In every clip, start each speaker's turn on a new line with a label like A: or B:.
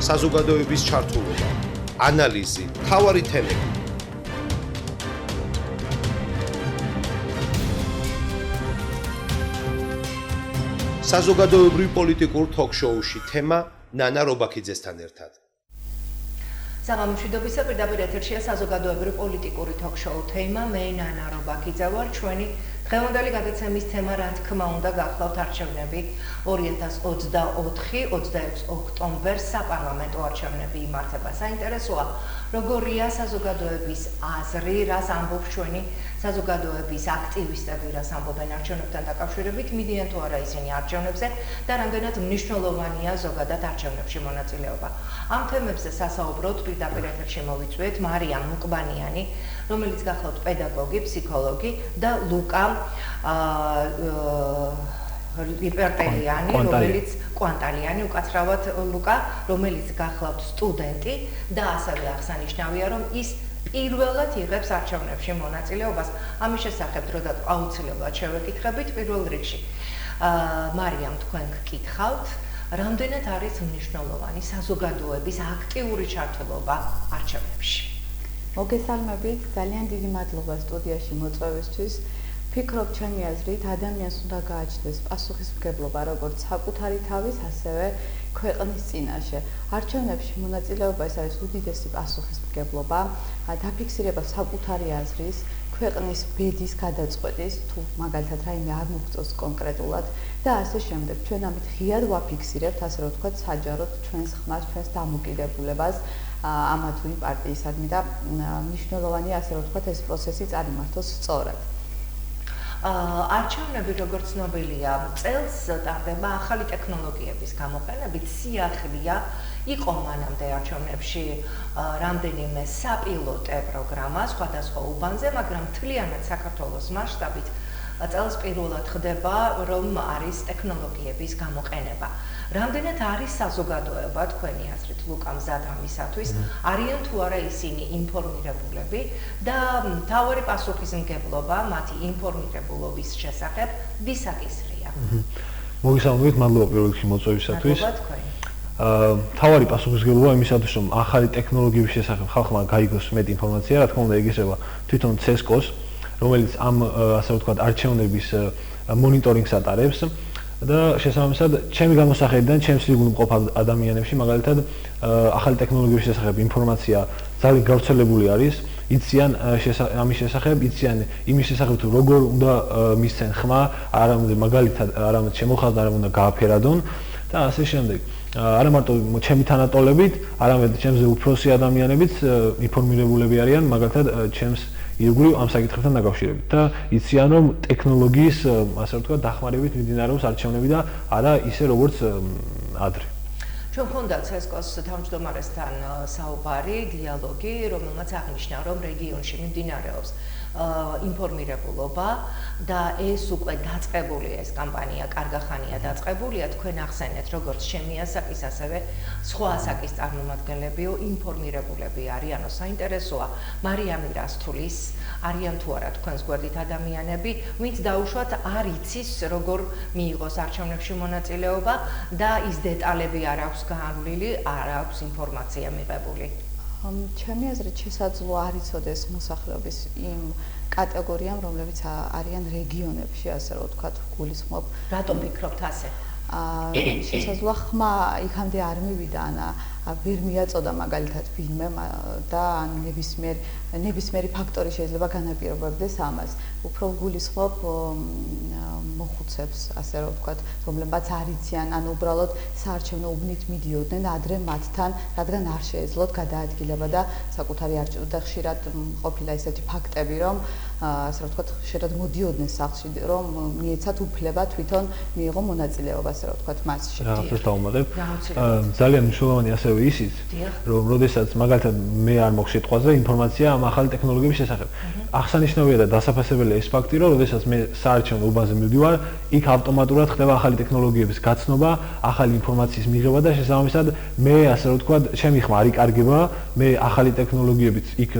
A: საზოგადოების ჩართულობა, ანალიზი, მთავარი თემები. საზოგადოებრივ პოლიტიკურ თოქ-შოუში თემა ნანა რობაქიძესთან ერთად.
B: საღამომშვიდობისა პირდაპირ ეთერშია საზოგადოებრივ პოლიტიკური თოქ-შოუ თემა მე ნანა რობაქიძე ვარ ჩვენი დღევანდელი გადაცემის თემა რა თქმა უნდა გახლავთ არჩევნები 2024-26 ოქტომბერს საპარლამენტო არჩევნები იმართება. საინტერესოა როგორია საზოგადოების აზრი, რას ამბობს ჩვენი საზოგადოების აქტივისტები, რას ამბობენ არჩევნებთან დაკავშირებით, მიდიან თუ არა ისინი არჩევნებზე და რამდენად მნიშვნელოვანია ზოგადად არჩევნებში მონაწილეობა. ამ თემებზე სასაუბროდ პირდაპირ ეთერში მოვიწვიეთ მარიამ მუკბანიანი, რომელიც გახლავთ პედაგოგი, ფსიქოლოგი და ლუკა ლიპერტელიანი, რომელიც კვანტალიანი, უკაცრავად ლუკა, რომელიც გახლავთ სტუდენტი და ასევე აღსანიშნავია, რომ ის პირველად იღებს არჩევნებში მონაწილეობას. ამის შესახებ დროდადრო აუცილებლად შევეკითხებით პირველ რიგში. მარიამ, თქვენ გკითხავთ, რამდენად არის მნიშვნელოვანი საზოგადოების აქტიური ჩართულობა არჩევნებში?
C: მოგესალმებით, ძალიან დიდი მადლობა სტუდიაში მოწვევისთვის. ფიქრობ, ჩემი აზრით, ადამიანს უნდა გააჩნდეს პასუხისმგებლობა როგორც საკუთარი თავის, ასევე ქვეყნის წინაშე. არჩევნებში მონაწილეობა ეს არის უდიდესი პასუხისმგებლობა, დაფიქსირება საკუთარი აზრის, ქვეყნის ბედის გადაწყვეტის, თუ მაგალითად რაიმე არ მოგწონს კონკრეტულად და ასე შემდეგ. ჩვენ ამით ღიად ვაფიქსირებთ, ასე რომ ვთქვათ, საჯაროდ ჩვენს ხმას, ჩვენს დამოკიდებულებას ამა თუ იმ პარტიისადმი და მნიშვნელოვანია, ასე რომ ვთქვათ, ეს პროცესი წარიმართოს სწორად.
B: არჩევნები, როგორც ცნობილია, წელს ტარდება ახალი ტექნოლოგიების გამოყენებით, სიახლეა იყო მანამდე არჩევნებში რამდენიმე საპილოტე პროგრამა სხვადასხვა უბანზე, მაგრამ მთლიანად საქართველოს მასშტაბით წელს პირველად ხდება, რომ არის ტექნოლოგიების გამოყენება. რამდენად არის საზოგადოება თქვენი აზრით ლუკა მზად ამისათვის, არიან თუ არა ისინი ინფორმირებულები და მთავარი პასუხისმგებლობა მათი ინფორმირებულობის შესახებ ვისაკისრია?
D: მოგესალმებით, მადლობა პირველ რიგში მოწვევისათვის.
B: მადლობა თქვენ.
D: მთავარი პასუხისმგებლობა იმისათვის, რომ ახალი ტექნოლოგიების შესახებ ხალხმა გაიგოს მეტი ინფორმაცია, რა თქმა უნდა, იგისება თვითონ CESCO-ს, რომელიც ამ ასე ვთქვათ არჩევნების მონიტორინგს ატარებს და შესაბამისად ჩემი გამოსახედიდან ჩემს რიგულ მყოფ ადამიანებში მაგალითად ახალი ტექნოლოგიების შესახებ ინფორმაცია ძალიან გავრცელებული არის, იციან ამის შესახებ, იციან იმის შესახებ თუ როგორ უნდა მისცენ ხმა, არამედ მაგალითად არამედ შემოხაზდა, არამედ უნდა გააფერადონ და ასე შემდეგ. არა მარტო ჩემი თანატოლებით, არამედ ჩემზე უფროსი ადამიანებიც ინფორმირებულები არიან მაგალითად ჩემს ირგვლივ ამ საკითხებთან დაკავშირებით და იციან რომ ტექნოლოგიის ასე ვთქვათ დახმარებით მიმდინარეობს არჩევნები და არა ისე როგორც ადრე.
B: ჩვენ გქონდათ CESCO-ს თავმჯდომარესთან საუბარი, დიალოგი, რომელმაც აღნიშნა, რომ რეგიონში მიმდინარეობს ინფორმირებულობა და ეს უკვე დაწყებული ეს კამპანია კარგახანია დაწყებულია. თქვენ ახსენეთ, როგორც ჩემი ასაკის, ასევე სხვა ასაკის წარმომადგენლები ინფორმირებულები არიანო. საინტერესოა, მარიამი რას თulis, არიან თუ არა თქვენს გვერდით ადამიანები, ვინც დაუშვათ არ იცის, როგორ მიიღოს არჩევნებში მონაწილეობა და ის დეტალები არ აქვს განვლილი, არ აქვს ინფორმაცია მიღებული.
C: ჩემი აზრით შესაძლოა არ იცოდეს მოსახლეობის იმ კატეგორიამ, რომლებიც არიან რეგიონებში, ასე რომ ვთქვათ, გულისხმობ.
B: რატომ ფიქრობთ ასე?
C: შესაძლოა ხმა იქამდე არ მივიდა, ვერ მიაწოდა მაგალითად ვინმე და ნებისმიერი ფაქტორი შეიძლება განაპირობებდეს ამას. უფრო გულისხმობ მოხუცებს, ასე რომ ვთქვათ, რომლებიც არ იციან, ან უბრალოდ საარჩევნო უბნით მიდიოდნენ ადრე მათთან, რადგან არ შეეძლოთ გადაადგილება და საკუთარი არჩევნო და ხშირად ყოფილა ესეთი ფაქტები, რომ ასე რომ ვთქვათ, ხშირად მოდიოდნენ სახლში, რომ მიეცათ უფლება თვითონ მიიღო მონაწილეობა, ასე რომ ვთქვათ, მასში.
D: რაღაცას დავუმატებ. ძალიან მნიშვნელოვანი ასევე ისიც, რომ როდესაც მაგალითად მე არ მაქვს სიტყვაზე ინფორმაცია ამ ახალი ტექნოლოგიების შესახებ. აღსანიშნავია და დასაფასებელია ეს ფაქტი, რომ როდესაც მე საარჩევნო უბანზე მივდივარ, იქ ავტომატურად ხდება ახალი ტექნოლოგიების გაცნობა, ახალი ინფორმაციის მიღება და შესაბამისად მე ასე რომ ვთქვათ, ჩემი ხმა არ იკარგება, მე ახალი ტექნოლოგიებით იქ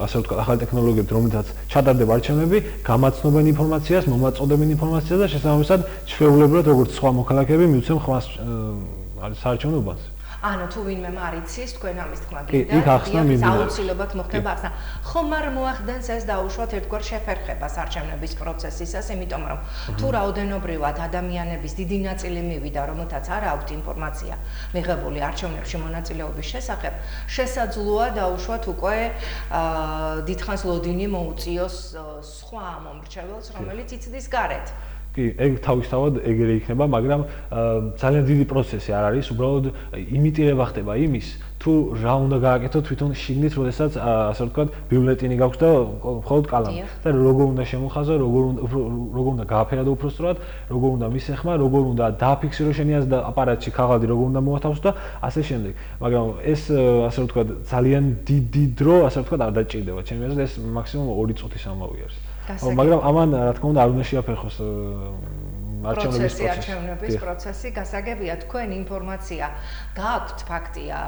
D: ასე რომ ვთქვათ, ახალი ტექნოლოგიებით რომელთაც ჩატარდება არჩევნები, გამაცნობენ ინფორმაციას, მომაწოდებენ ინფორმაციას და შესაბამისად ჩვეულებრივად როგორც სხვა მოქალაქეები მივცემ ხმას საარჩევნო უბანზე.
B: ანუ თუ ვინმე მარიცის თქვენ ამის თქმა
D: კი, იქ ახსნა მიმდინარეობს.
B: აუცილებლად მოხდება ახსნა. ხომ არ მოახდენს ეს დაუშვათ ერთგვარ შეფერხებას არჩევნების პროცესისას, იმიტომ რომ თუ რაოდენობრივად ადამიანების დიდი ნაწილი მივიდა, რომელთაც არ აქვთ ინფორმაცია მიღებული არჩევნებში მონაწილეობის შესახებ, შესაძლოა დაუშვათ უკვე დიდხანს ლოდინი მოუწიოს სხვა მომრჩეველს, რომელიც იცდის გარეთ.
D: კი, ეგ თავისთავად ეგრე იქნება, მაგრამ ძალიან დიდი პროცესი არ არის, უბრალოდ იმიტირება ხდება იმის, თუ რა უნდა გააკეთო თვითონ შიგნით, როდესაც ასე ვთქვათ, ბიულეტინი გაქვს და მხოლოდ კალამი. და როგორ უნდა შემოხაზო, როგორ უნდა გააფერადო უпростоრად, როგორ უნდა მისეხმა, როგორ უნდა დააფიქსირო შენი აპარატში ქაღალდი, როგორ უნდა მოათავსო და ასე შემდეგ. მაგრამ ეს ასე ვთქვათ, ძალიან დიდი დრო, ასე ვთქვათ, არ დაჭირდება. ჩემი აზრით ეს მაქსიმუმ 2 წუთის ამბავი არის. მაგრამ ამან რა თქმა უნდა არ უნდა შეაფერხოს
B: არჩევნების პროცესი. გასაგებია თქვენ ინფორმაცია გააქვთ ფაქტია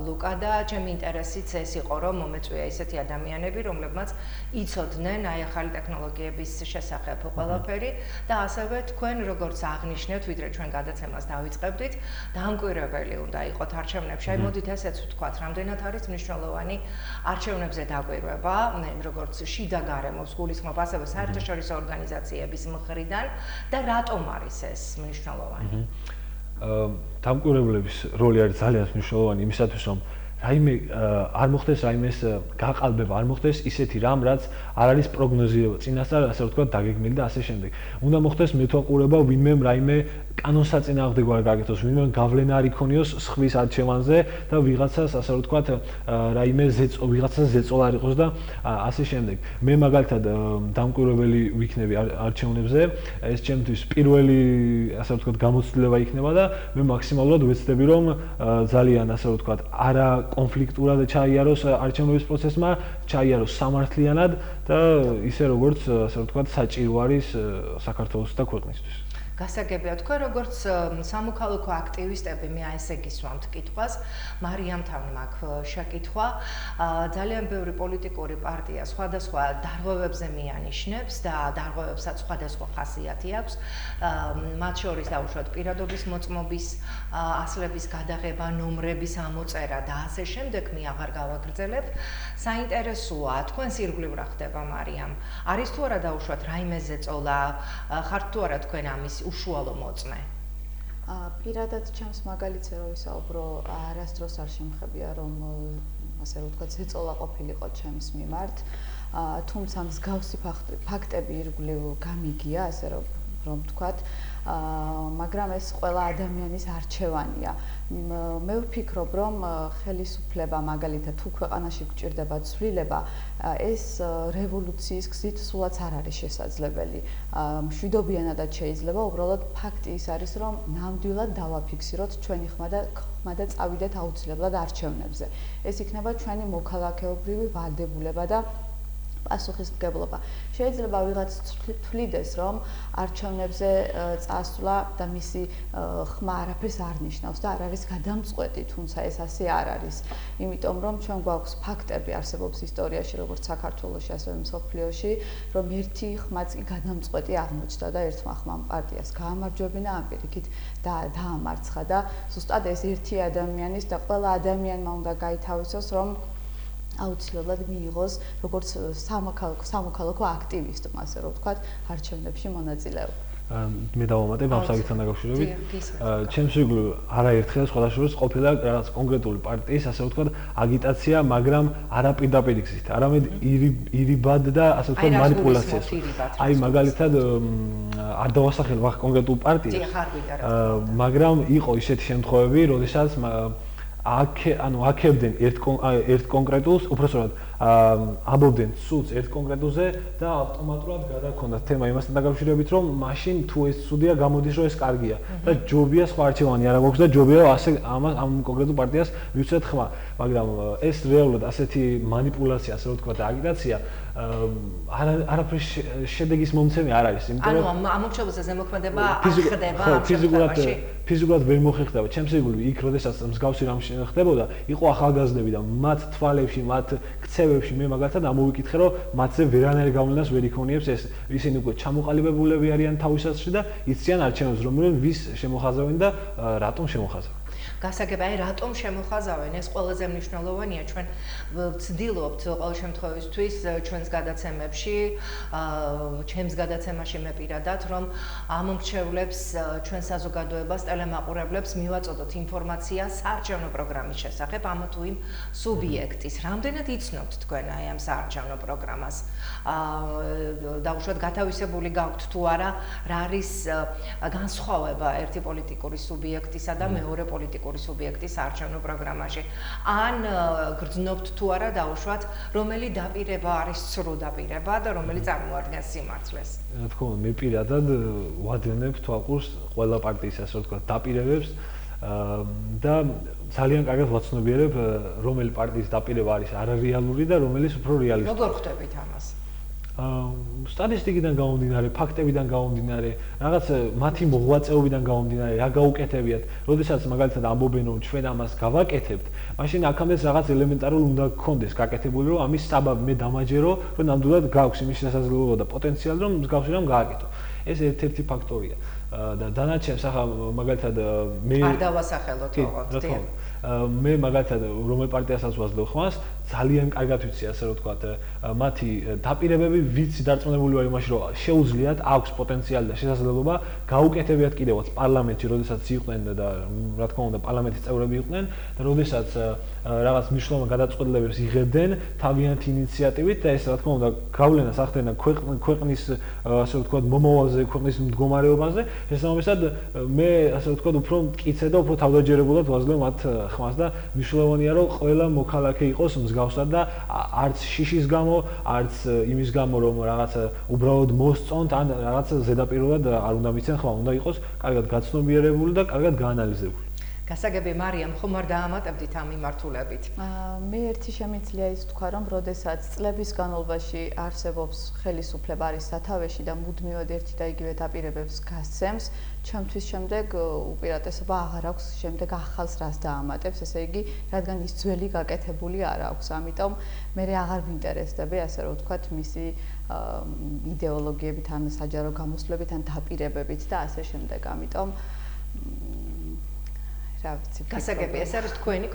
B: ლუკა და ჩემი ინტერესიც ეს იყო რომ მომეწვია ისეთი ადამიანები რომლებმაც იცოდნენ აი ახალი ტექნოლოგიების შესახებ ყველაფერი და ასევე თქვენ როგორც აღნიშნეთ ვიდრე ჩვენ გადაცემას დავიწყებდით დამკვირვებელი უნდა იყოთ არჩევნებში. აი მოდით ესეც ვთქვათ რამდენად არის მნიშვნელოვანი არჩევნებზე დაკვირვება როგორც შიდა გარემოს გულისხმობ ასევე საერთაშორისო ორგანიზაციების მხრიდან და რატომ არის ეს მნიშვნელოვანი?
D: დამკვირვებლების როლი არის ძალიან მნიშვნელოვანი იმისათვის რომ რაიმე არ მოხდეს რაიმეს გაყალბება, არ მოხდეს ისეთი რამ, რაც არ არის პროგნოზირება, წინასწარ ასე ვთქვათ, დაგეგმილი და ასე შემდეგ. უნდა მოხდეს მეთვალყურება ვინმე რაიმე კანონსაწინააღმდეგო არ გააკეთოს, ვინმე გავლენა არ იქონიოს სხვის არჩევანზე და ვიღაცას ასე ვთქვათ, რაიმე ვიღაცას ზეწოლა არ იყოს და ასე შემდეგ. მე მაგალითად დამკვირვებელი ვიქნები არჩევნებზე, ეს ჩემთვის პირველი ასე ვთქვათ, გამოცდილება იქნება და მე მაქსიმალურად ვეცდები რომ ძალიან ასე ვთქვათ, არა კონფლიქტურად ჩაიაროს არჩევნების პროცესმა, ჩაიაროს სამართლიანად და ისე როგორც ასე ვთქვათ, საჭირო არის საქართველოს და ქვეყნისთვის.
B: გასაგებია თქვენ როგორც სამოქალაქო აქტივისტები მე აი ესე გისვამთ კითხვას მარიამთან მაქვს შეკითხვა ძალიან ბევრი პოლიტიკური პარტია სხვადასხვა დარღვევებზე მიანიშნებს და დარღვევებსაც სხვადასხვა ხასიათი აქვს მათ შორის დაუშვათ პირადობის მოწმობის ასლების გადაღება ნომრების ამოწერა და ასე შემდეგ მე აღარ გავაგრძელებ საინტერესოა თქვენს ირგვლივ რა ხდება მარიამ არის თუ არა დაუშვათ რაიმე ზეწოლა ხართ თუ არა თქვენ ამის უშუალო მოწმე.
C: პირადად ჩემს მაგალითზე რო ვისაუბრო, არასდროს არ შემხებია რომ ასე რომ ვთქვათ, ზეწოლა ყოფილიყო ჩემს მიმართ. თუმცა მსგავსი ფაქტები ირგვლივ გამიგია, ასე რომ ვთქვათ, მაგრამ ეს ყველა ადამიანის არჩევანია. მე ვფიქრობ, რომ ხელისუფლება მაგალითად თუ ქვეყანაში გვჭირდება ცვლილება, ეს რევოლუციის გზით სულაც არ არის შესაძლებელი. მშვიდობიანადაც შეიძლება, უბრალოდ ფაქტი ის არის, რომ ნამდვილად დავაფიქსიროთ ჩვენი ხმა და წავიდეთ აუცილებლად არჩევნებზე. ეს იქნება ჩვენი მოქალაქეობრივი ვალდებულება და პასუხისმგებლობა. შეიძლება ვიღაც თვლიდეს, რომ არჩევნებზე წასვლა და მისი ხმა არაფერს არ ნიშნავს და არ არის გადამწყვეტი, თუმცა ეს ასე არ არის. იმიტომ რომ ჩვენ გვაქვს ფაქტები არსებობს ისტორიაში, როგორც საქართველოში, ასევე მსოფლიოში, რომ ერთი ხმაც კი გადამწყვეტი აღმოჩნდა და ერთმა ხმამ პარტიას გაამარჯვებინა ამ პირიქით და დაამარცხა და ზუსტად ეს ერთი ადამიანის და ყველა ადამიანმა უნდა გაითავისოს, რომ აუცილებლად მიიღოს როგორც სამოქალაქო აქტივისტმა, ასე რომ ვთქვათ, არჩევნებში მონაწილეობა.
D: მე დავამატებ ამ საკითხთან დაკავშირებით. ჩემს ირგვლივ არაერთხელ სხვადასხვა ყოფილა რაღაც კონკრეტული პარტიის, ასე ვთქვათ, აგიტაცია, მაგრამ არა პირდაპირ გზით, არამედ ირიბად და ასე ვთქვათ, მანიპულაციას. აი მაგალითად არ დავასახელებ ახ კონკრეტულ პარტიას. მაგრამ იყო ისეთი შემთხვევები, როდესაც აქებდნენ ერთ კონკრეტულს, უпростоრად ამბობდნენ სულს ერთ კონკრეტულზე და ავტომატურად გადაქონდა თემა იმასთან დაკავშირებით, რომ მაშინ თუ ეს ცუდია, გამოდის რომ ეს კარგია და ჯობია სხვა არჩევანი არ აქვს და ჯობია ასე ამ კონკრეტულ პარტიას მივცეთ ხმა, მაგრამ ეს რეალურად ასეთი მანიპულაცია, ასე ვთქვათ, და აგიტაცია არაფრის შედეგის მომცემი არ არის,
B: იმიტომ რომ ამორჩეულზე ზემოქმედება არ ხდება ამ შემთხვევაში.
D: ფიზიკურად ვერ მოხერხდება. ჩემს ირგვლივ იქ, როდესაც მსგავსი რამ ხდებოდა, იყო ახალგაზრდები და მათ თვალებში, მათ ქცევებში მე მაგალითად ამოვიკითხე, რომ მათზე ვერანაირ გავლენას ვერ იქონიებს ეს. ისინი უკვე ჩამოყალიბებულები არიან თავისაცში და იციან არჩევნებს, რომ ვის შემოხაზავენ და რატომ შემოხაზავენ.
B: გასაგებია, აი რატომ შემოხაზავენ, ეს ყველაზე მნიშვნელოვანია, ჩვენ ვცდილობთ ყოველ შემთხვევისთვის ჩვენს გადაცემებში, ჩემს გადაცემაში მე პირადად, რომ ამომრჩევლებს, ჩვენ საზოგადოებას, ტელემაყურებლებს მივაწოდოთ ინფორმაცია საარჩევნო პროგრამის შესახებ, ამა თუ იმ სუბიექტის. რამდენად იცნობთ თქვენ აი ამ საარჩევნო პროგრამას? დაუშვათ გათავისებული გაქვთ თუ არა, რა არის განსხვავება ერთი პოლიტიკური სუბიექტისა და მეორე პოლიტიკური სუბიექტის საარჩევნო პროგრამაში. ან გრძნობთ თუ არა დაუშვათ, რომელი დაპირება არის სრულ დაპირება და რომელი წარმოადგენს სიმართლეს.
D: რა თქმა უნდა, მე პირადად ვადევნებ თვალყურს ყველა პარტიის, ასე ვთქვათ, დაპირებებს და ძალიან კარგად ვაცნობიერებ, რომელი პარტიის დაპირება არის არარეალური და რომელიც უფრო რეალისტური.
B: როგორ ხვდებით ამას?
D: სტატისტიკიდან გამომდინარე, ფაქტებიდან გამომდინარე, რაღაც მათი მოღვაწეობიდან გამომდინარე, რა გაუკეთებიათ, როდესაც მაგალითად ამბობენ, რომ ჩვენ ამას გავაკეთებთ, მაშინ აქამდეც რაღაც ელემენტარული უნდა გქონდეს გაკეთებული, რომ ამის საბაბი მე დამაჯერო, რომ ნამდვილად გაქვს იმის შესაძლებლობა და პოტენციალი, რომ მსგავსი რამ გააკეთო. ეს ერთ-ერთი ფაქტორია. და დანარჩენს ახლა მაგალითად მე
B: არ დავასახელოთ ოღონდ.
D: მე მაგალითად რომელ პარტიასაც ვაძლევ ხმას, ძალიან კარგად ვიცი, ასე რომ ვთქვათ, მათი დაპირებები ვიცი დარწმუნებული ვარ იმაში, რომ შეუძლიათ, აქვს პოტენციალი და შესაძლებლობა გაუკეთებიათ კიდევაც პარლამენტში, როდესაც იყვნენ და რა თქმა უნდა პარლამენტის წევრები იყვნენ და როდესაც რაღაც მნიშვნელოვან გადაწყვეტილებებს იღებდნენ თავიანთი ინიციატივით და ეს რა თქმა უნდა გავლენას ახდენა ქვეყნის ასე ვთქვათ მომავალზე, ქვეყნის მდგომარეობაზე, შესაბამისად მე ასე ვთქვათ უფრო მტკიცე და უფრო თავდაჯერებულად ვაძლევ მათ ხმას და მნიშვნელოვანია რომ ყველა მოქალაქე იყოს მსგავსად და არც შიშის გამო, არც იმის გამო რომ რაღაც უბრალოდ მოსწონთ ან რაღაც ზედაპირულად არ უნდა მიცენ ხმა, უნდა იყოს კარგად გაცნობიერებული და კარგად გაანალიზებული.
B: გასაგები მარიამ, ხომ არ დაამატებდით ამ მიმართულებით?
C: მე ერთი შემიძლია ის ვთქვა, რომ როდესაც წლების განმავლობაში არსებობს ხელისუფლება არის სათავეში და მუდმივად ერთი და იგივე დაპირებებს გასცემს, ჩემთვის შემდეგ უპირატესობა აღარ აქვს შემდეგ ახალს რას დაამატებს, ესე იგი, რადგან ის ძველი გაკეთებული არ აქვს. ამიტომ მე აღარ ვინტერესდები, ასე რომ ვთქვათ, მისი იდეოლოგიებით ან საჯარო გამოსვლებით ან დაპირებებით და ასე შემდეგ. ამიტომ
B: გასაგებია, ეს არის თქვენი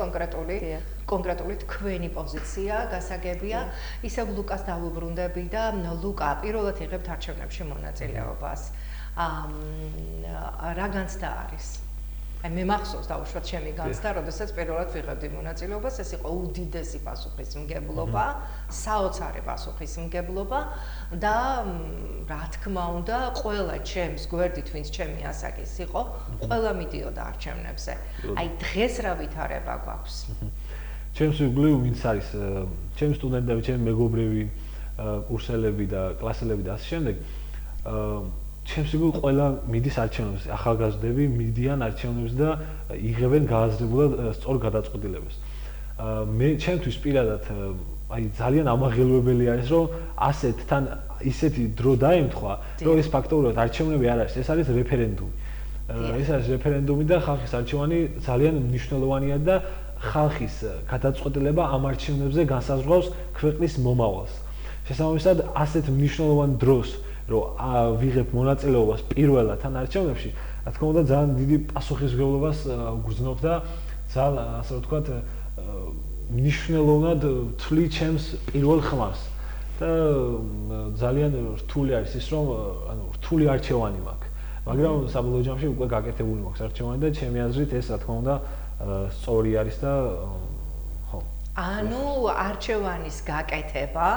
B: კონკრეტული თქვენი პოზიცია, გასაგებია. ისევ ლუკას დავუბრუნდები და ლუკა, პირველად იღებთ არჩევნებში მონაწილეობას. რა განცდა არის? აი მე მახსოვს დაუშვათ ჩემი განცდა, როდესაც პირველად ვიღებდი მონაწილეობას, ეს იყო უდიდესი პასუხისმგებლობა, საოცარი პასუხისმგებლობა და რა თქმა უნდა, ყველა ჩემს გვერდით, ვინც ჩემი ასაკის იყო, ყველა მიდიოდა არჩევნებზე. აი დღეს რა ვითარება გვაქვს?
D: ჩემს იგივე ვინც არის, ჩემი სტუდენტები, ჩემი მეგობრები, კურსელები და კლასელები და ასე შემდეგ, ჩემს იგივე ყველა მიდის არჩევნებზე, ახალგაზრდები მიდიან არჩევნებზე და იღებენ გააზრებულად სწორ გადაწყვეტილებებს. მე ჩემთვის პირადად აი ძალიან ამაღელვებელი არის, რომ ასეთთან ისეთი დრო დაემთხვა, რომ ეს ფაქტობრივად არჩევნები არ არის, ეს არის რეფერენდუმი. ეს არის რეფერენდუმი და ხალხის არჩევანი ძალიან მნიშვნელოვანია და ხალხის გადაწყვეტილება ამ არჩევნებზე განსაზღვრავს ქვეყნის მომავალს. შესაბამისად, ასეთ მნიშვნელოვან დროს რომ ვიღებ მონაწილეობას პირველად ან არჩევნებში, რა თქმა უნდა, ძალიან დიდი პასუხისმგებლობას ვგრძნობ და ძალიან, ასე ვთქვათ, მნიშვნელოვნად ვთვლი ჩემს პირველ ხმას. და ძალიან რთული არის ის, რომ ანუ რთული არჩევანი მაქვს. მაგრამ საბოლოო ჯამში უკვე გაკეთებული მაქვს არჩევანი და ჩემი აზრით ეს, რა თქმა უნდა, სწორი არის და ხო.
B: ანუ არჩევანის გაკეთება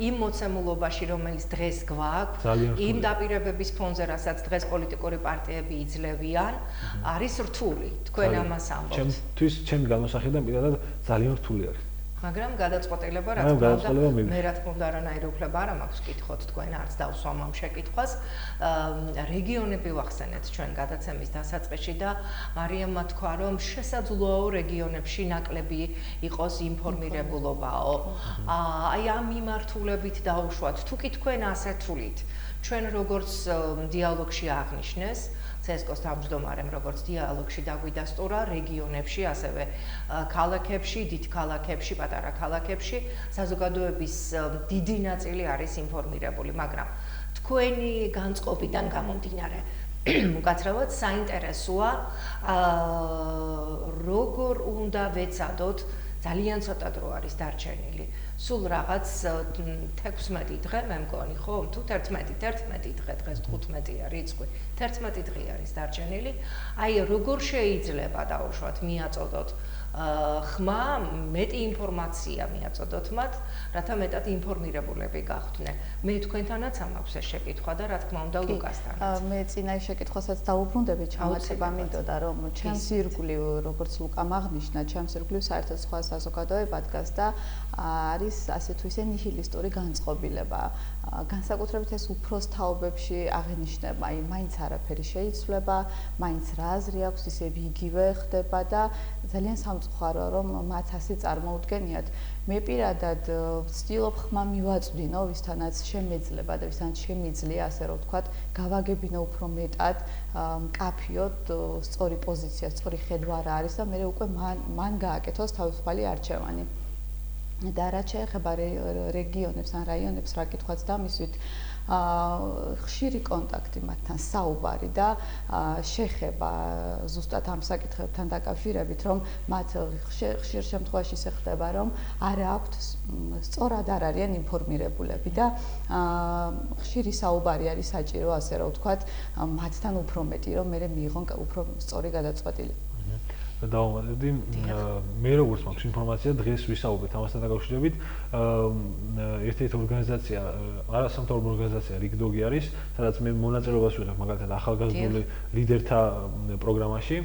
B: იმ მოცემულობაში, რომელიც დღეს გვაქვს, იმ დაპირებების ფონზე, რასაც დღეს პოლიტიკური პარტიები იძლევიან, არის რთული. თქვენ ამას ამბობთ.
D: ჩემთვის, ჩემი განმოსახედიდან პირადად ძალიან რთული არის.
B: მაგრამ გადაწყვეტილება რა თქმა უნდა, მე რა თქმა უნდა არანაირი უფლება არ მაქვს ვკითხოთ თქვენ არც დავსვამ ამ შეკითხვას. რეგიონები ვახსენეთ ჩვენ გადაცემის დასაწყისში და მარიამმა თქვა, რომ შესაძლოა რეგიონებში ნაკლები იყოს ინფორმირებულობაო. აი ამ მიმართულებით დაუშვათ, თუ კი თქვენ ასე თვლით, ჩვენ როგორც დიალოგში აღნიშნეს, CSKO-ს თავმჯდომარემ როგორც დიალოგში დაგვიდასტურა რეგიონებში, ასევე ქალაქებში, დიდ ქალაქებში, პატარა ქალაქებში საზოგადოების დიდი ნაწილი არის ინფორმირებული, მაგრამ თქვენი განწყობიდან გამომდინარე უკაცრავად საინტერესოა როგორ უნდა ვეცადოთ ძალიან ცოტა დრო არის დარჩენილი. სულ რაღაც 16 დღე მე მგონი, ხო? თუ 11 დღე დღეს 15-ია რიცხვი. 11 დღე არის დარჩენილი. აი როგორ შეიძლება დავუშვათ მიაწოდოთ ხმა, მეტი ინფორმაცია მიაწოდოთ მათ, რათა მეტად ინფორმირებულები გახდნენ. მე თქვენთანაც ამაქვს ეს შეკითხვა და რა თქმა უნდა ლუკასთანაც.
C: მე წინა შეკითხვასაც დაუბრუნდები, ჩამოწება მინდოდა, რომ ჩემს ირგვლივ, როგორც ლუკამ აღნიშნა, ჩემს ირგვლივ საერთოდ სხვა საზოგადოება დგას და არის ასე თუ ისე ნიჰილისტური განწყობილება. განსაკუთრებით ეს უფროს თაობებში აღინიშნება, აი მაინც არაფერი შეიცვლება, მაინც რა აზრი აქვს, ისევ იგივე ხდება და ძალიან სამწუხაროა, რომ მათ ასე წარმოუდგენიათ. მე პირადად ვცდილობ ხმა მივაწვდინო, ვისთანაც შემეძლება და ვისთანაც შემიძლია, ასე რომ ვთქვათ, გავაგებინო უფრო მეტად, მკაფიოდ სწორი პოზიცია, სწორი ხედვა რა არის და მე უკვე მან გააკეთოს თავისუფალი არჩევანი. და რაც შეეხება რეგიონებს ან რაიონებს, რა კითხვაც დამისვით, ხშირი კონტაქტი მათთან, საუბარი და შეხება ზუსტად ამ საკითხებთან დაკავშირებით, რომ მათ ხშირ შემთხვევაში ისე ხდება, რომ არ აქვთ სწორად არ არიან ინფორმირებულები და ხშირი საუბარი არის საჭირო, ასე რომ ვთქვათ, მათთან უფრო მეტი, რომ მე მიიღონ უფრო სწორი გადაწყვეტილება.
D: დავუმატებდი, მე როგორც მაქვს ინფორმაცია, დღეს ვისაუბრეთ ამასთან დაკავშირებით, ერთ-ერთი ორგანიზაცია, არასამთავრობო ორგანიზაცია რიგდოგი არის, სადაც მე მონაწილეობას ვიღებ მაგალითად ახალგაზრდული ლიდერთა პროგრამაში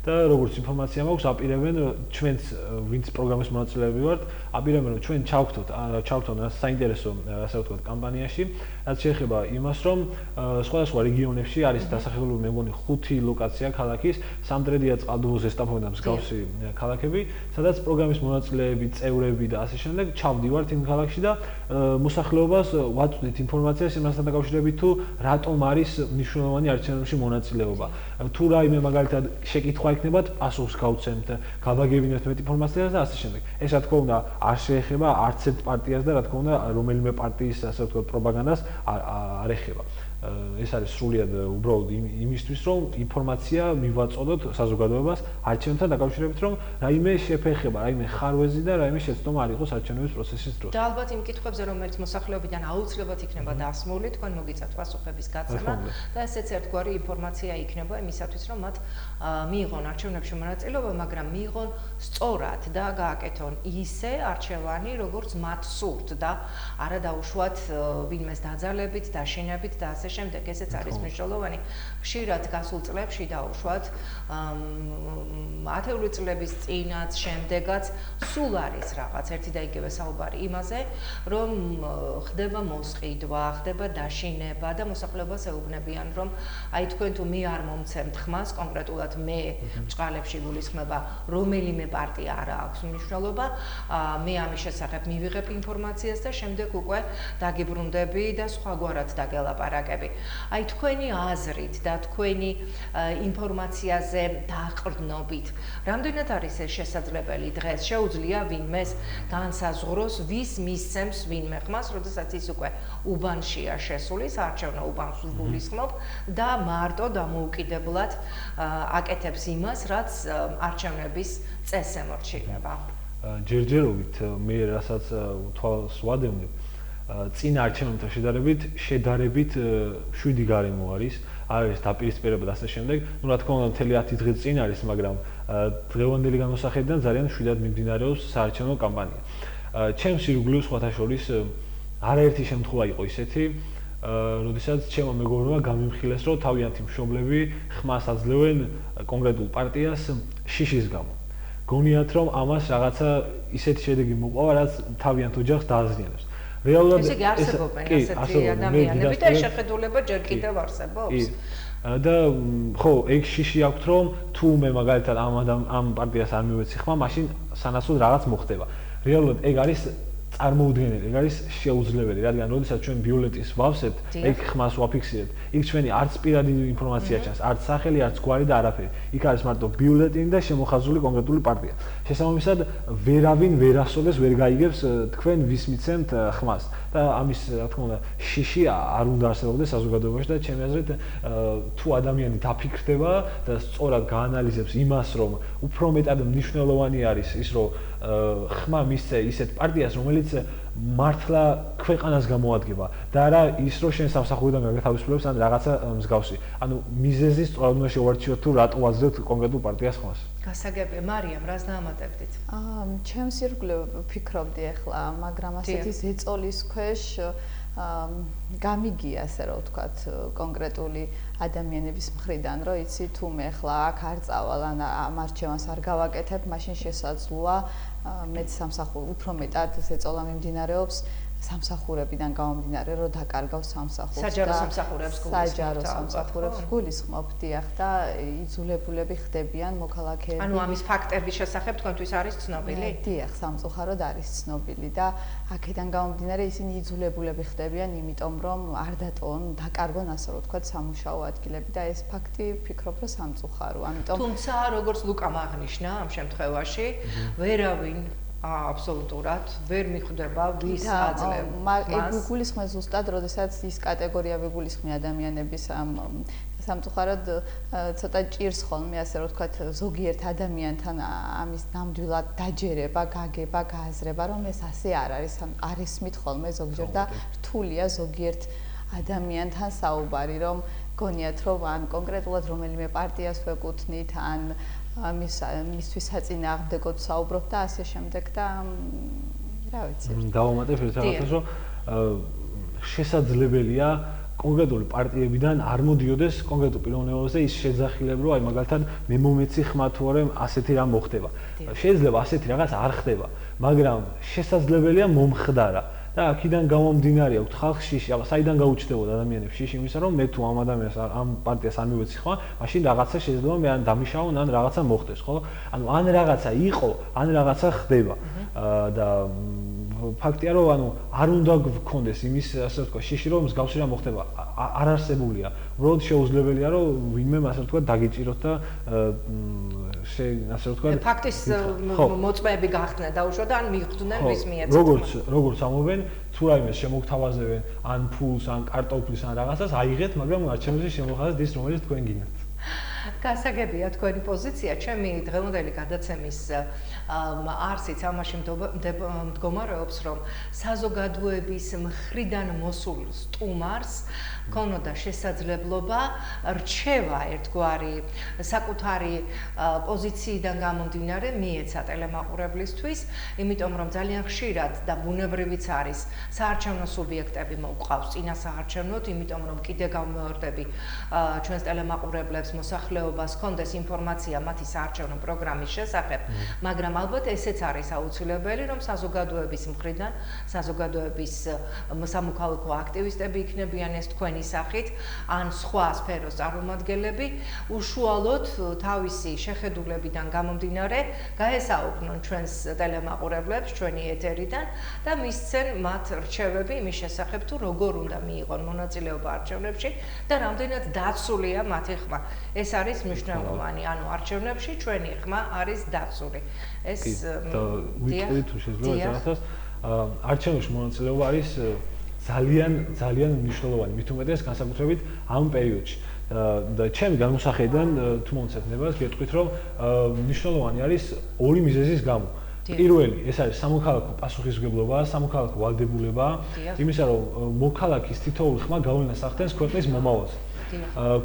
D: და როგორც ინფორმაცია მაქვს, აპირებენ ჩვენს ვინც პროგრამის მონაწილეები ვართ, აპირებენ რომ ჩვენ ჩავხტოთ საინტერესო, ასე ვთქვათ, კამპანიაში, რაც შეეხება იმას, რომ სხვადასხვა რეგიონებში არის დასახელებული, მე მგონი 5 ლოკაცია ქალაქის, სამტრედია, წყალდუბოზე, სტაფორდი და მსგავსი ქალაქები, სადაც პროგრამის მონაწილეები, წევრები და ასე შემდეგ ჩავდივართ იმ ქალაქში და მოსახლეობას ვაწვდით ინფორმაციას იმასთან დაკავშირებით, თუ რატომ არის მნიშვნელოვანი არჩევნებში მონაწილეობა. თუ რაიმე მაგალითად შეკითხვა იქნებათ, პასუხს გავცემთ, გავაგებინებთ მეტ ინფორმაციას და ასე შემდეგ. ეს რა თქმა უნდა არ შეეხება არც ერთ პარტიას და რა თქმა უნდა რომელიმე პარტიის ასე ვთქვათ პროპაგანდას არ ეხება. ეს არის სრულიად უბრალოდ იმისთვის, რომ ინფორმაცია მივაწოდოთ საზოგადოებას არჩევნებთან დაკავშირებით, რომ რაიმე შეფეხება, რაიმე ხარვეზი და რაიმე შეცდომა არ იყოს არჩევნების პროცესის დროს.
B: და ალბათ იმ კითხვებზე, რომელიც მოსახლეობიდან აუცილებლად იქნება დასმული, თქვენ მოგიწევთ პასუხების გაცემა და ესეც ერთგვარი ინფორმაცია იქნება იმისათვის, რომ მათ მიიღონ არჩევნებში მონაწილეობა, მაგრამ მიიღონ სწორად და გააკეთონ ისე არჩევანი, როგორც მათ სურთ და არა დაუშვათ ვინმეს დაძალებით, დაშინებით და ასე შემდეგ. ესეც არის მნიშვნელოვანი. ხშირად გასულ წლებში დაუშვათ ათეული წლების წინაც, შემდეგაც სულ არის რაღაც ერთი და იგივე საუბარი იმაზე, რომ ხდება მოსყიდვა, ხდება დაშინება და მოსახლეობას ეუბნებიან, რომ აი თქვენ თუ მე არ მომცემთ ხმას, კონკრეტულად მე ბჭყალებში გულისხმება, რომელიმე პარტია არ აქვს მნიშვნელობა, მე ამის შესახებ მივიღებ ინფორმაციას და შემდეგ უკვე დაგიბრუნდები და სხვაგვარად დაგელაპარაკები. აი თქვენი აზრით და თქვენი ინფორმაციაზე დაყრდნობით, რამდენად არის ეს შესაძლებელი დღეს? შეუძლია ვინმეს განსაზღვროს, ვის მისცემს ვინმე ხმას, როდესაც ის უკვე უბანშია შესული, საარჩევნო უბანს გულისხმობ და მარტო დამოუკიდებლად აკეთებს იმას, რაც არჩევნების წესს ემორჩილება.
D: ჯერჯერობით მე რასაც თვალს ვადევნებ, წინა არჩევნებთან შედარებით 7 გარემო არის დაპირისპირება და ასე შემდეგ. ნუ რა თქმა უნდა მთელი 10 დღე წინ არის, მაგრამ დღევანდელი განმოსახედიდან ძალიან მშვიდად მიმდინარეობს საარჩევნო კამპანია. ჩემს ირგვლივ სხვათა შორის არაერთი შემთხვევა იყო ისეთი, როდესაც ჩემმა მეგობრებმა გამიმხილეს, რომ თავიანთი მშობლები ხმას აძლევენ კონკრეტულ პარტიას შიშის გამო. გონიათ, რომ ამას რაღაცა ისეთი შედეგი მოყვა, რაც თავიანთ ოჯახს დააზიანებს. რეალურად
B: ესე იგი არსებობენ ასეთი ადამიანები და ეს შეხედულება ჯერ კიდევ არსებობს.
D: და ხო, ეგ შიში აქვს, რომ თუ მე მაგალითად ამ პარტიას არ მივეცი ხმა, მაშინ სანაცვლოდ რაღაც მოხდება. რეალურად ეგ არის წარმოუდგენელი, ეგ არის შეუძლებელი, რადგან როდესაც ჩვენ ბიულეტენს ვავსებთ, ეგ ხმას ვაფიქსირებთ. იქ ჩვენი არც პირადი ინფორმაცია ჩანს, არც სახელი, არც გვარი და არაფერი. იქ არის მარტო ბიულეტენი და შემოხაზული კონკრეტული პარტია. შესაბამისად, ვერავინ ვერასოდეს ვერ გაიგებს თქვენ ვის მიცემთ ხმას. და ამის, რა თქმა უნდა, შიში არ უნდა არსებობდეს საზოგადოებაში და ჩემი აზრით, თუ ადამიანი დაფიქრდება და სწორად გაანალიზებს იმას, რომ უფრო მეტად მნიშვნელოვანი არის ის, რომ ხმა მისცე ისეთ პარტიას, რომელიც მართლა ქვეყანას გამოადგება და არა ის, რომ შენ სამსახურიდან გაგათავისუფლებს ან რაღაცა მსგავსი. ანუ მიზეზი სწორად უნდა შევარჩიოთ თუ რატო ვაძლევთ კონკრეტულ პარტიას ხმას.
B: გასაგებია, მარიამ, რას დაამატებდით?
C: ჩემს ირგვლივ ფიქრობდი ახლა, მაგრამ ასეთი ზეწოლის ქვეშ გამიგია, ასე რომ ვთქვათ, კონკრეტული ადამიანების მხრიდან, რომ იცი თუ მე ახლა აქ არ წავალ ან ამ არჩევანს არ გავაკეთებ, მაშინ შესაძლოა მეც სამსახური უფრო მეტად ზეწოლა მიმდინარეობს სამსახურებიდან გამომდინარე, რომ დაკარგავ სამსახურს და საჯარო სამსახურებს გულისხმობ, დიახ, და იძულებულები ხდებიან მოქალაქეები.
B: ანუ ამის ფაქტების შესახებ თქვენთვის არის ცნობილი?
C: დიახ, სამწუხაროდ არის ცნობილი და აქედან გამომდინარე ისინი იძულებულები ხდებიან, იმიტომ რომ არ დატოვონ, დაკარგონ, ასე რომ ვთქვათ, სამუშაო ადგილები და ეს ფაქტი ვფიქრობ, რომ სამწუხაროა. ამიტომ
B: თუმცა, როგორც ლუკამ აღნიშნა ამ შემთხვევაში, ვერავინ აბსოლუტურად ვერ მიხვდება ვის აძლევს.
C: ეგ გულისხმობს ზუსტად, როდესაც ის კატეგორია ვიგულისხმი ადამიანების ამ სამწუხაროდ ცოტა ჭირს ხოლმე, ასე რომ ვთქვათ, ზოგიერთ ადამიანთან ამის ნამდვილად დაჯერება, გაგება, გააზრება, რომ ეს ასე არ არის, არ ისმით ხოლმე ზოგჯერ და რთულია ზოგიერთ ადამიანთან საუბარი, რომ გონიათ, რომ ან კონკრეტულად რომელიმე პარტიას ვეკუთვნით, ან მისთვის საწინააღმდეგოდ საუბრობ და ასე შემდეგ და რა ვიცი.
D: დავამატებ ერთ რაღაცას, რომ შესაძლებელია კონკრეტული პარტიებიდან არ მოდიოდეს კონკრეტულ პიროვნებაზე ის შეძახილება, რომ აი მაგალითად მე მომეცი ხმა თუ არა ასეთი რამ მოხდება. შეიძლება ასეთი რაღაც არ ხდება, მაგრამ შესაძლებელია მომხდარა. და აქედან გამომდინარე აქვს ხალხში, საიდან გაუჩნდებოდა ადამიანებს შიში იმისა, რომ მე თუ ამ ადამიანს ამ პარტიას არ მივეცი ხმა, მაშინ რაღაცა შეიძლება მე ან დამიშავონ, ან რაღაცა მოხდეს, ხო? ანუ ან რაღაცა იყო, ან რაღაცა ხდება. და ფაქტია, რომ ანუ არ უნდა გქონდეს იმის, ასე ვთქვათ, შიში, რომ მსგავსი რამ მოხდება. არ არსებულია. უბრალოდ შეუძლებელია, რომ ვინმე, ასე ვთქვათ, დაგიჭიროთ და ასე ვთქვათ,
B: ფაქტის მოწმეები გახდნენ დაუშვათ და ან მიხვდნენ ვის მიეცეთ.
D: როგორც ამობენ, თუ რაიმეს შემოგთავაზებენ, ან ფულს, ან კარტოფლის, ან რაღაცას აიღეთ, მაგრამ არჩევნებში შემოხაზეთ ის, რომელიც თქვენ გინდათ.
B: გასაგებია თქვენი პოზიცია, ჩემი დღევანდელი გადაცემის არსიც ამაში მდგომარეობს, რომ საზოგადოების მხრიდან მოსულ სტუმარს ქონოდა შესაძლებლობა რჩევა ერთგვარი საკუთარი პოზიციიდან გამომდინარე მიეცა ტელემაყურებლისთვის, იმიტომ რომ ძალიან ხშირად და ბუნებრივიც არის საარჩევნო სუბიექტები მოუყავს წინა საარჩევნოდ, იმიტომ რომ კიდე გამოვარდები ჩვენს ტელემაყურებლებს მოსახლეობას კონდეს ინფორმაცია მათი საარჩევნო პროგრამის შესახებ, მაგრამ ალბათ ესეც არის აუცილებელი, რომ საზოგადოების მხრიდან, საზოგადოების სამოქალაქო აქტივისტები იქნებიან ეს თქვენი სახით, ან სხვა სფეროს წარმომადგენლები, უშუალოდ თავისი შეხედულებიდან გამომდინარე, გაესაუბრონ ჩვენს ტელემაყურებლებს ჩვენი ეთერიდან და მისცენ მათ რჩევები იმის შესახებ, თუ როგორ უნდა მიიღონ მონაწილეობა არჩევნებში და რამდენად დაცულია მათი ხმა. ეს არის მნიშვნელოვანი, ანუ არჩევნებში ჩვენი ხმა არის დაცული. ეს
D: ვიტყვი თუ შეიძლება რაღაცას, არჩევნებში მონაწილეობა არის ძალიან მნიშვნელოვანი, მით უმეტეს განსაკუთრებით ამ პერიოდში. და ჩემი განმოსახედიდან თუ მომცეთ ნებას გეტყვით, რომ მნიშვნელოვანი არის ორი მიზეზის გამო. პირველი, ეს არის სამოქალაქო პასუხისმგებლობა, სამოქალაქო ვალდებულება, იმისა, რომ მოქალაქის თითოეული ხმა გავლენას ახდენს ქვეყნის მომავალზე.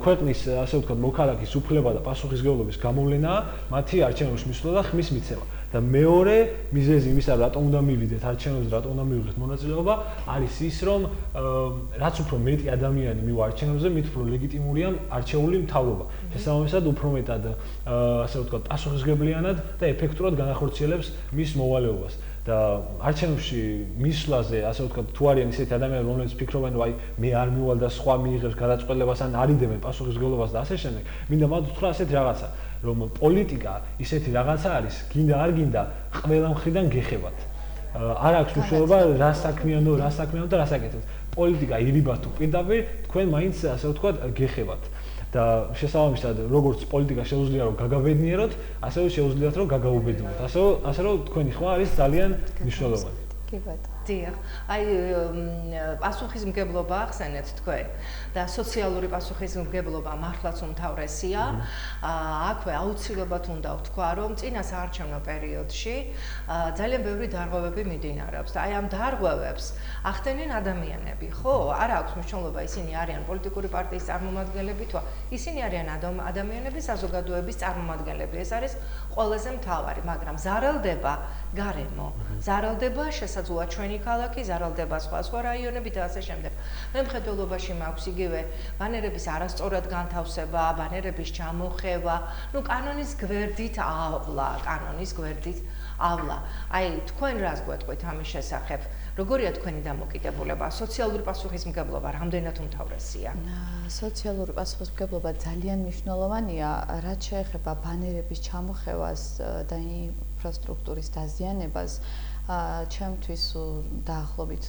D: ქვეყნის, ასე ვთქვათ, მოქალაქის უფლება და პასუხისმგებლობის გამოვლენაა მათი არჩევნებში მისვლა და ხმის მიცემა. და მეორე მიზეზი იმისა, რატომ უნდა მივიდეთ არჩევნებზე, რატომ უნდა მივიღეთ მონაწილეობა, არის ის, რომ რაც უფრო მეტი ადამიანი მივა არჩევნებზე, მით უფრო ლეგიტიმურია არჩეული მთავრობა. შესაბამისად, უფრო მეტად, ასე ვთქვათ, პასუხისმგებლიანად და ეფექტურად განახორციელებს მის მოვალეობას. და არჩევნებში მისვლაზე, ასე ვთქვათ, თუ არიან ისეთი ადამიანები, რომლებიც ფიქრობენ, რომ აი მე არ მივალ და სხვა მიიღებს გადაწყვეტილებას ან არიდებენ პასუხისმგებლობას და ასე შემდეგ, მინდა მათ ვთქვა ასეთი რაღაცა, რომ პოლიტიკა ისეთი რაღაცა არის, გინდა არ გინდა, ყველა მხრიდან გეხებათ. არ აქვს მნიშვნელობა რა საქმიანო და რა საკეთებთ. პოლიტიკა ირიბათ თუ პირდაპირ თქვენ მაინც ასე ვთქვათ გეხებათ. და შესაბამისად როგორც პოლიტიკა შეუძლია რომ გაგაბედნიეროთ, ასევე შეუძლიათ რომ გაგაუბედნოთ. ასე რომ თქვენი ხმა არის ძალიან მნიშვნელოვანი.
C: კი ბატონო.
B: დიახ, აი პასუხისმგებლობა ახსენეთ თქვენ და სოციალური პასუხისმგებლობა მართლაც უმთავრესია. აქვე აუცილებლად უნდა ვთქვა, რომ წინა საარჩევნო პერიოდში ძალიან ბევრი დარღვევები მიმდინარეობს და აი ამ დარღვევებს ახდენენ ადამიანები, ხო? არ აქვს მნიშვნელობა ისინი არიან პოლიტიკური პარტიის წარმომადგენლები თუ ისინი არიან ადამიანების საზოგადოების წარმომადგენლები. ეს არის ყველაზე მთავარი, მაგრამ ზარალდება გარემო, ზარალდება შესაძლოა ჩვენი ქალაქი, ზარალდება სხვა რაიონები და ასე შემდეგ. მე მხედველობაში მაქვს იგივე ბანერების არასწორად განთავსება, ბანერების ჩამოხევა, კანონის გვერდით ავლა. აი თქვენ რას გვეტყვით ამის შესახებ? როგორია თქვენი დამოკიდებულება? სოციალური პასუხისმგებლობა რამდენად უმთავრესია?
C: სოციალური პასუხისმგებლობა ძალიან მნიშვნელოვანია, რაც შეეხება ბანერების ჩამოხევას და ინფრასტრუქტურის დაზიანებას. ჩემთვის დაახლოებით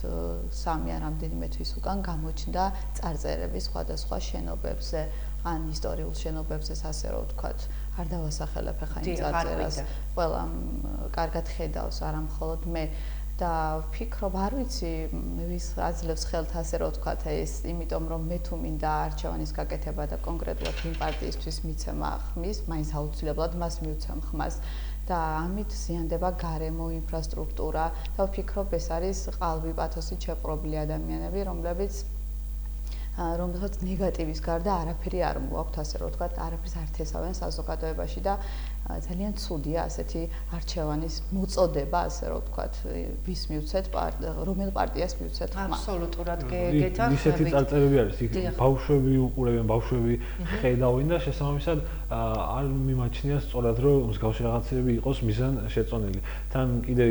C: 3 ან რამდენიმე თვის უკან გამოჩნდა წარწერები სხვადასხვა შენობებზე, ან ისტორიულ შენობებზე, ასე რომ ვთქვათ, არ დავასახელებ ახლა იმ წარწერას. ყველა კარგად ხედავს, არა მხოლოდ მე. და ვფიქრობ, არ ვიცი, ვის აძლევს ხელთ ასე რომ ვთქვათ ეს, იმიტომ რომ მე თუ მინდა არჩევანის გაკეთება და კონკრეტულად იმ პარტიისთვის მიცემა ხმის, მაინც აუცილებლად მას მივცემ ხმას. და ამით ზიანდება გარემო, ინფრასტრუქტურა და ვფიქრობ, ეს არის ყალბი პათოსით შეპყრობილი ადამიანები, რომელსაც ნეგატივის გარდა არაფერი არ მოაქვთ, ასე რომ ვთქვათ, არაფერს არ თესავენ საზოგადოებაში და ძალიან ცუდია ასეთი არჩევანის მოწოდება, ასე რომ ვთქვათ, ვის მივცეთ რომელ პარტიას მივცეთ ხმა.
B: აბსოლუტურად გეთანხმებით.
D: ისეთი წარწერები არის, იქ ბავშვები უყურებენ, ბავშვები ხედავენ და შესაბამისად არ მიმაჩნია სწორად რომ მსგავსი რაღაცები იყოს მიზან შეწონილი. თან კიდე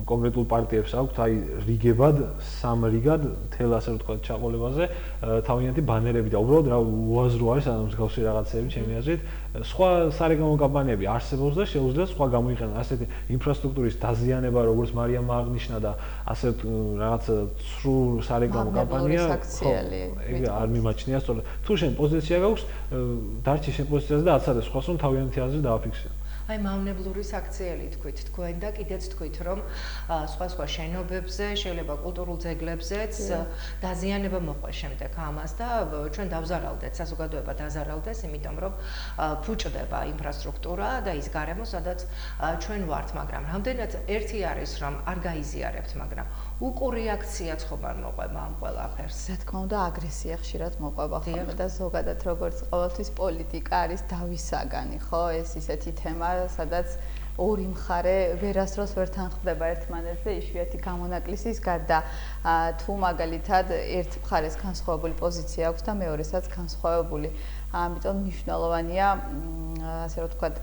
D: კონკრეტულ პარტიებს აქვთ აი რიგებად, 3 რიგად თელ ასე ვთქვათ ჩაყოლებაზე თავიანთი ბანერები და უბრალოდ რა უაზრო არის ამ მსგავსი რაღაცები ჩემი აზრით. სხვა სარეკლამო კამპანიები არსებობს და შეუძლია სხვა გამოიყენონ ასეთი ინფრასტრუქტურის დაზიანება, როგორც მარიამმა აღნიშნა და ასეთ რაღაც ცრუ სარეკლამო კამპანია, ეგ არ მიმაჩნია სწორად. თუ შენ პოზიცია გაქვს, დარჩი შენ პოზიციაზე და აცადე სხვას რომ თავიანთი აზრი დააფიქსირე.
B: აი მავნებლური საქციელი თქვით თქვენ და კიდეც თქვით რომ სხვა შენობებზე, შეიძლება კულტურულ ძეგლებზეც დაზიანება მოყვეს შემდეგ ამას და ჩვენ დავზარალდეთ, საზოგადოება დაზარალდეს, იმიტომ რომ ფუჭდება ინფრასტრუქტურა და ის გარემო, სადაც ჩვენ ვართ, მაგრამ რამდენად ერთი არის რომ არ გაიზიარებთ, მაგრამ უყურ რეაქციაც ხომ არ მოყვება ამ ყველაფერს.
C: რა თქმა უნდა, აგრესია ხშირად მოყვება ხოლმე და ზოგადად როგორც ყოველთვის პოლიტიკა არის დავის საგანი, ხო? ეს ისეთი თემა, სადაც ორი მხარე ვერასდროს ვერ თანხმდება ერთმანეთზე, იშვიათი გამონაკლისის გარდა. თუ მაგალითად ერთ მხარეს განსხვავებული პოზიცია აქვს და მეორესაც განსხვავებული. ამიტომ მნიშვნელოვანია, ასე რომ ვთქვათ,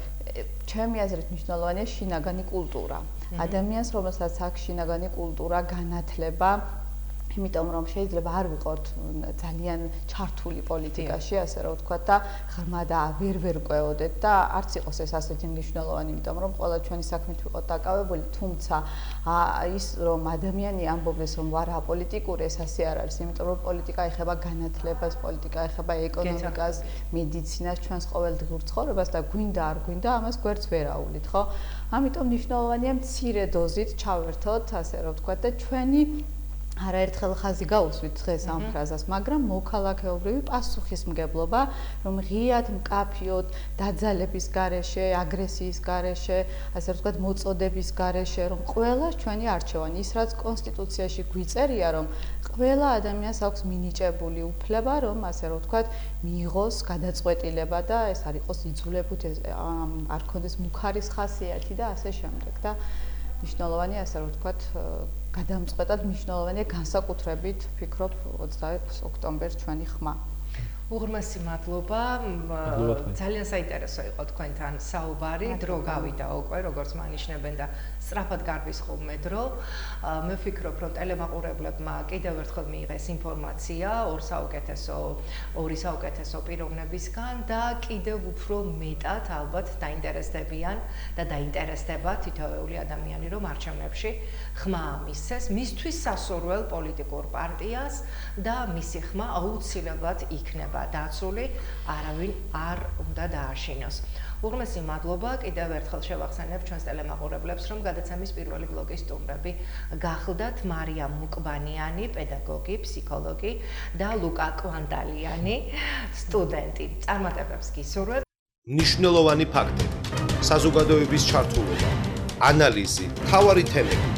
C: ჩემი აზრით მნიშვნელოვანია შინაგანი კულტურა. ადამიანს, რომელსაც აქვს შინაგანი კულტურა, განათლება, იმიტომ რომ შეიძლება არ ვიყოთ ძალიან ჩართული პოლიტიკაში, ასე რომ ვთქვათ და ღრმა და ვერ ყვეოდეთ და არც იყოს ეს ასეთი მნიშვნელოვანი, იმიტომ რომ ყველა ჩვენი საქმით ვიყოთ დაკავებული, თუმცა ის რომ ადამიანი ამბობს რომ ვარ აპოლიტიკური, ეს ასე არ არის, იმიტომ რომ პოლიტიკა ეხება განათლებას, პოლიტიკა ეხება ეკონომიკას, მედიცინას, ჩვენს ყოველდღიურ ცხოვრებას და გვინდა არ გვინდა ამას გვერდს ვერ აუვლით, ხო? ამიტომ მნიშვნელოვანია მცირე დოზით ჩავერთოთ, ასე რომ ვთქვათ და ჩვენი არაერთხელ ხაზი გაუსვით დღეს ამ ფრაზას, მაგრამ მოქალაქეობრივი პასუხისმგებლობა, რომ ღიად მკაფიოდ დაძალების გარეშე, აგრესიის გარეშე, ასე ვთქვათ, მოწოდების გარეშე, რომ ყველა ჩვენი არჩევანი, ის რაც კონსტიტუციაში გვიწერია, რომ ყველა ადამიანს აქვს მინიჭებული უფლება, რომ ასე რომ ვთქვათ, მიიღოს გადაწყვეტილება და ეს არ იყოს იძულებით, არ ქონდეს მუქარის ხასიათი და ასე შემდეგ და მნიშვნელოვანია, ასე რომ ვთქვათ, გადამწყვეტად მნიშვნელოვანია განსაკუთრებით, ვფიქრობ 26 ოქტომბერს ჩვენი ხმა.
B: უღრმესი მადლობა. ძალიან საინტერესო იყო თქვენთან საუბარი. დრო გავიდა უკვე, როგორც მანიშნებენ და სწრაფად გარბისხულმე დრო. მე ვფიქრობ, რომ ტელემაყურებლებმა კიდევ ერთხელ მიიღეს ინფორმაცია ორი საუკეთესო პიროვნებისგან და კიდევ უფრო მეტად ალბათ დაინტერესდებიან და დაინტერესდება თითოეული ადამიანი, რომ არჩევნებში ხმა მისცეს მისთვის სასურველ პოლიტიკურ პარტიას და მისი ხმა აუცილებლად იქნება დაცული, არავინ არ უნდა დააშინოს. უღრმესი მადლობა, კიდევ ერთხელ შევახსენებ ჩვენს ტელემაყურებლებს, რომ გადაცემის პირველი ბლოკის სტუმრები გახლდათ მარიამ მუკბანიანი, პედაგოგი, ფსიქოლოგი და ლუკა კვანტალიანი, სტუდენტი. წარმატებებს გისურვებ.
A: მნიშვნელოვანი ფაქტები, საზოგადოების ჩართულობა, ანალიზი, მთავარი თემები.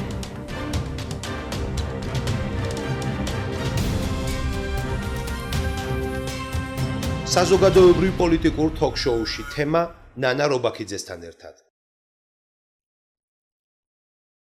A: საზოგადოებრივ პოლიტიკურ თოქ-შოუში თემა ნანა რობაქიძესთან ერთად.